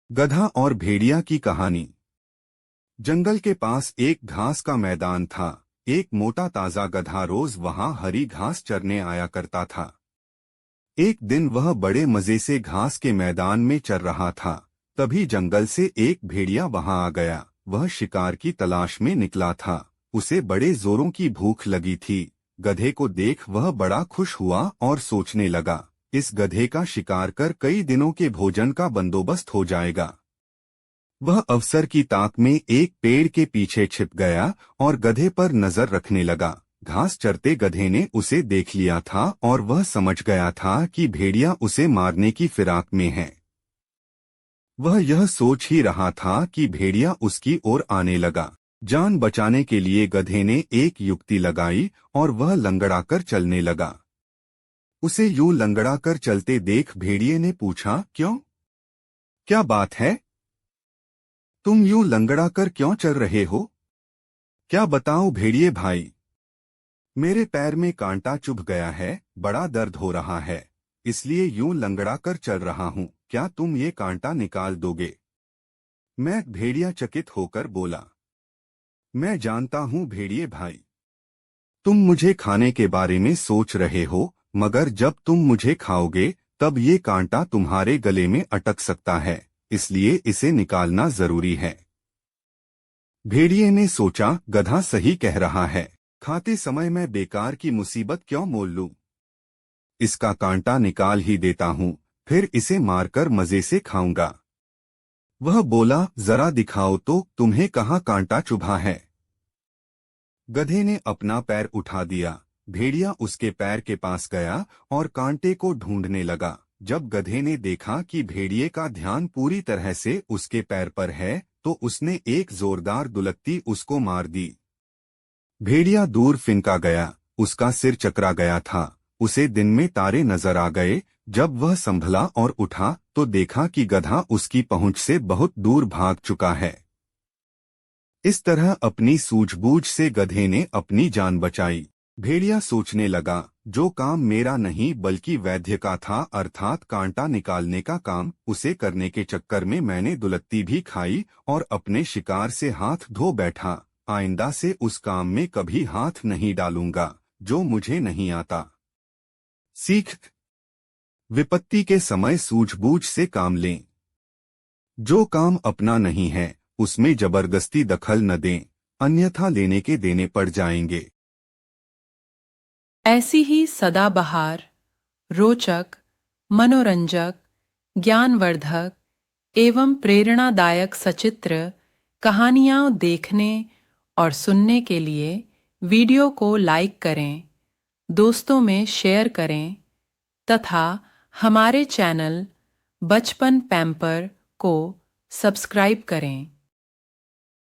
गधा और भेड़िया की कहानी। जंगल के पास एक घास का मैदान था। एक मोटा ताजा गधा रोज वहां हरी घास चरने आया करता था। एक दिन वह बड़े मजे से घास के मैदान में चर रहा था। तभी जंगल से एक भेड़िया वहां आ गया। वह शिकार की तलाश में निकला था। उसे बड़े जोरों की भूख लगी थी। गधे को देख वह बड़ा खुश हुआ और सोचने लगा, इस गधे का शिकार कर कई दिनों के भोजन का बंदोबस्त हो जाएगा। वह अवसर की ताक में एक पेड़ के पीछे छिप गया और गधे पर नजर रखने लगा। घास चरते गधे ने उसे देख लिया था और वह समझ गया था कि भेड़िया उसे मारने की फिराक में है। वह यह सोच ही रहा था कि भेड़िया उसकी ओर आने लगा। जान बचाने के लिए गधे ने एक युक्ति लगाई और वह लंगड़ाकर चलने लगा। उसे यूं लंगड़ाकर चलते देख भेड़िए ने पूछा, क्यों? क्या बात है? तुम यूं लंगड़ाकर क्यों चल रहे हो? क्या बताऊं भेड़िए भाई, मेरे पैर में कांटा चुभ गया है, बड़ा दर्द हो रहा है, इसलिए यूं लंगड़ाकर चल रहा हूं। क्या तुम ये कांटा निकाल दोगे? मैं भेड़िया चकित होकर बोला। मैं जानता हूं भेड़िए भाई, तुम मुझे खाने के बारे में सोच रहे हो, मगर जब तुम मुझे खाओगे तब ये कांटा तुम्हारे गले में अटक सकता है, इसलिए इसे निकालना जरूरी है। भेड़िए ने सोचा, गधा सही कह रहा है। खाते समय मैं बेकार की मुसीबत क्यों मोल लूं? इसका कांटा निकाल ही देता हूं, फिर इसे मारकर मजे से खाऊंगा। वह बोला, जरा दिखाओ तो तुम्हें कहाँ कांटा चुभा है। गधे ने अपना पैर उठा दिया। भेड़िया उसके पैर के पास गया और कांटे को ढूंढने लगा। जब गधे ने देखा कि भेड़िए का ध्यान पूरी तरह से उसके पैर पर है, तो उसने एक जोरदार दुलत्ती उसको मार दी। भेड़िया दूर फिंका गया, उसका सिर चकरा गया था। उसे दिन में तारे नजर आ गए। जब वह संभला और उठा तो देखा कि गधा उसकी पहुंच से बहुत दूर भाग चुका है। इस तरह अपनी सूझबूझ से गधे ने अपनी जान बचाई। भेड़िया सोचने लगा, जो काम मेरा नहीं बल्कि वैद्य का था, अर्थात कांटा निकालने का काम, उसे करने के चक्कर में मैंने दुलत्ती भी खाई और अपने शिकार से हाथ धो बैठा। आइंदा से उस काम में कभी हाथ नहीं डालूंगा जो मुझे नहीं आता। सीख। विपत्ति के समय सूझबूझ से काम लें। जो काम अपना नहीं है उसमें जबरदस्ती दखल न दें, अन्यथा लेने के देने पड़ जाएंगे। ऐसी ही सदाबहार, रोचक, मनोरंजक, ज्ञानवर्धक एवं प्रेरणादायक सचित्र कहानियाँ देखने और सुनने के लिए वीडियो को लाइक करें, दोस्तों में शेयर करें तथा हमारे चैनल बचपन पैम्पर को सब्सक्राइब करें।